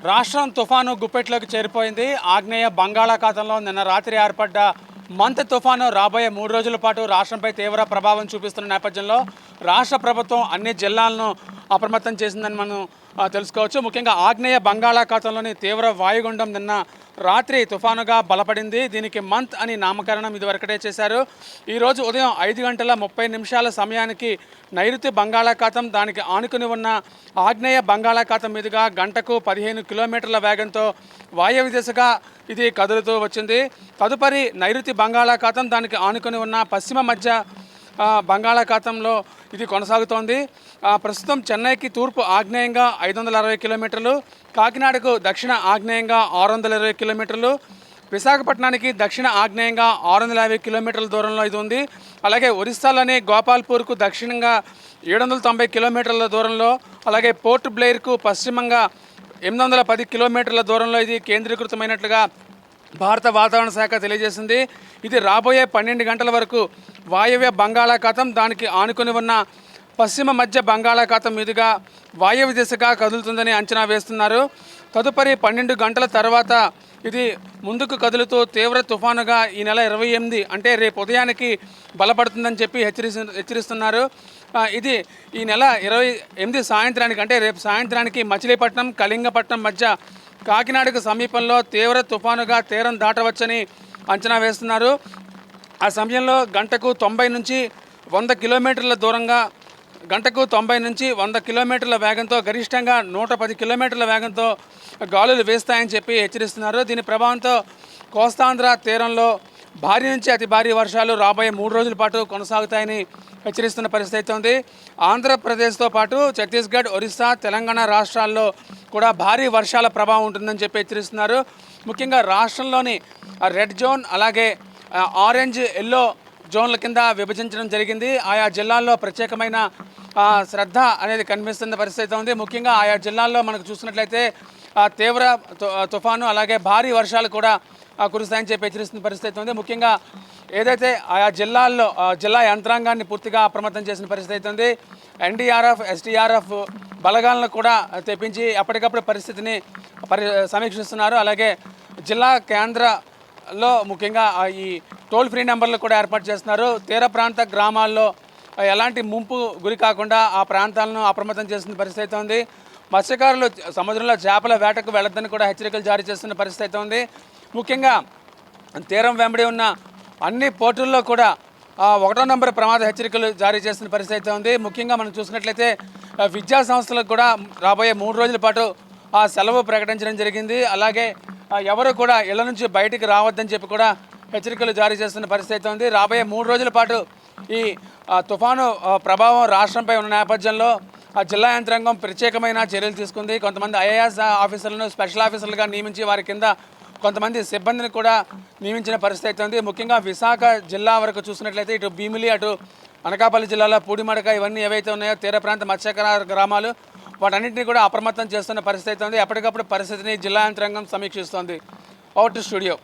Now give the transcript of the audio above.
రాష్ట్రం తుఫాను గుప్పెట్లోకి చేరిపోయింది. ఆగ్నేయ బంగాళాఖాతంలో నిన్న రాత్రి ఏర్పడ్డ మంత్ తుఫాను రాబోయే 3 రోజుల పాటు రాష్ట్రంపై తీవ్ర ప్రభావం చూపిస్తున్న నేపథ్యంలో రాష్ట్ర ప్రభుత్వం అన్ని జిల్లాలను అప్రమత్తం చేసిందని మనం తెలుసుకోవచ్చు. ముఖ్యంగా ఆగ్నేయ బంగాళాఖాతంలోని తీవ్ర వాయుగుండం నిన్న రాత్రి తుఫానుగా బలపడింది. దీనికి మంత్ అని నామకరణం ఇదివరకటే చేశారు. ఈరోజు ఉదయం 5:30 సమయానికి నైరుతి బంగాళాఖాతం దానికి ఆనుకుని ఉన్న ఆగ్నేయ బంగాళాఖాతం మీదుగా గంటకు 15 కిలోమీటర్ల వేగంతో వాయవ్య దిశగా ఇది కదులుతూ వచ్చింది. తదుపరి నైరుతి బంగాళాఖాతం దానికి ఆనుకుని ఉన్న పశ్చిమ మధ్య బంగాళాఖాతంలో ఇది కొనసాగుతోంది. ప్రస్తుతం చెన్నైకి తూర్పు ఆగ్నేయంగా 560 కిలోమీటర్లు, కాకినాడకు దక్షిణ ఆగ్నేయంగా 620 కిలోమీటర్లు, విశాఖపట్నానికి దక్షిణ ఆగ్నేయంగా 650 కిలోమీటర్ల దూరంలో ఇది ఉంది. అలాగే ఒరిస్సాలోని గోపాల్పూర్కు దక్షిణంగా 790 కిలోమీటర్ల దూరంలో, అలాగే పోర్ట్ బ్లెయిర్కు పశ్చిమంగా 810 కిలోమీటర్ల దూరంలో ఇది కేంద్రీకృతమైనట్లుగా భారత వాతావరణ శాఖ తెలియజేసింది. ఇది రాబోయే 12 గంటల వరకు వాయవ్య బంగాళాఖాతం దానికి ఆనుకుని ఉన్న పశ్చిమ మధ్య బంగాళాఖాతం మీదుగా వాయవ్య దిశగా కదులుతుందని అంచనా వేస్తున్నారు. తదుపరి 12 గంటల తర్వాత ఇది ముందుకు కదులుతూ తీవ్ర తుఫానుగా ఈ నెల 28 అంటే రేపు ఉదయానికి బలపడుతుందని చెప్పి హెచ్చరిస్తున్నారు. ఇది ఈ నెల 28 సాయంత్రానికి అంటే రేపు సాయంత్రానికి మచిలీపట్నం, కళింగపట్నం మధ్య కాకినాడకు సమీపంలో తీవ్ర తుఫానుగా తీరం దాటవచ్చని అంచనా వేస్తున్నారు. ఆ సమయంలో గంటకు 90 నుంచి 100 కిలోమీటర్ల దూరంగా గంటకు 90 నుంచి 100 కిలోమీటర్ల వేగంతో గరిష్టంగా 110 కిలోమీటర్ల వేగంతో గాలులు వేస్తాయని చెప్పి హెచ్చరిస్తున్నారు. దీని ప్రభావంతో కోస్తాంధ్ర తీరంలో భారీ నుంచి అతి భారీ వర్షాలు రాబోయే 3 రోజుల పాటు కొనసాగుతాయని హెచ్చరిస్తున్న పరిస్థితి ఉంది. ఆంధ్రప్రదేశ్తో పాటు ఛత్తీస్గఢ్, ఒరిస్సా, తెలంగాణ రాష్ట్రాల్లో కూడా భారీ వర్షాల ప్రభావం ఉంటుందని చెప్పి హెచ్చరిస్తున్నారు. ముఖ్యంగా రాష్ట్రంలోని రెడ్ జోన్ అలాగే ఆరెంజ్, ఎల్లో జోన్ల కింద విభజించడం జరిగింది. ఆయా జిల్లాల్లో ప్రత్యేకమైన శ్రద్ధ అనేది కనిపిస్తున్న పరిస్థితి ఉంది. ముఖ్యంగా ఆయా జిల్లాల్లో మనకు చూసినట్లయితే తీవ్ర తుఫాను అలాగే భారీ వర్షాలు కూడా కురుస్తాయని చెప్పి హెచ్చరిస్తున్న పరిస్థితి ఉంది. ముఖ్యంగా ఏదైతే ఆయా జిల్లాల్లో జిల్లా యంత్రాంగాన్ని పూర్తిగా అప్రమత్తం చేసిన పరిస్థితి ఉంది. ఎన్డీఆర్ఎఫ్, ఎస్డీఆర్ఎఫ్ బలగాలను కూడా తెప్పించి ఎప్పటికప్పుడు పరిస్థితిని సమీక్షిస్తున్నారు. అలాగే జిల్లా కేంద్రంలో ముఖ్యంగా ఈ టోల్ ఫ్రీ నెంబర్లు కూడా ఏర్పాటు చేస్తున్నారు. తీర ప్రాంత గ్రామాల్లో ఎలాంటి ముంపు గురి కాకుండా ఆ ప్రాంతాలను అప్రమత్తం చేస్తున్న పరిస్థితి ఉంది. మత్స్యకారులు సముద్రంలో చేపల వేటకు వెళ్లొద్దని కూడా హెచ్చరికలు జారీ చేస్తున్న పరిస్థితి ఉంది. ముఖ్యంగా తీరం వెంబడి ఉన్న అన్ని పోర్టుల్లో కూడా 1వ నంబర్ ప్రమాద హెచ్చరికలు జారీ చేస్తున్న పరిస్థితి ఉంది. ముఖ్యంగా మనం చూసినట్లయితే విద్యా సంస్థలకు కూడా రాబోయే 3 రోజుల పాటు సెలవు ప్రకటించడం జరిగింది. అలాగే ఎవరు కూడా ఇళ్ల నుంచి బయటికి రావద్దని చెప్పి కూడా హెచ్చరికలు జారీ చేస్తున్న పరిస్థితి ఉంది. రాబోయే 3 రోజుల పాటు ఈ తుఫాను ప్రభావం రాష్ట్రంపై ఉన్న నేపథ్యంలో జిల్లా యంత్రాంగం ప్రత్యేకమైన చర్యలు తీసుకుంది. కొంతమంది ఐఏఎస్ ఆఫీసర్లను స్పెషల్ ఆఫీసర్లుగా నియమించి వారి కింద కొంతమంది సిబ్బందిని కూడా నియమించిన పరిస్థితి ఉంది. ముఖ్యంగా విశాఖ జిల్లా వరకు చూసినట్లయితే ఇటు భీమిలి, అటు అనకాపల్లి జిల్లాలో పూడిమడక ఇవన్నీ ఏవైతే ఉన్నాయో తీర ప్రాంత మత్స్యకార గ్రామాలు వాటన్నింటినీ కూడా అప్రమత్తం చేస్తున్న పరిస్థితి ఉంది. ఎప్పటికప్పుడు పరిస్థితిని జిల్లా యంత్రాంగం సమీక్షిస్తోంది. Out to studio.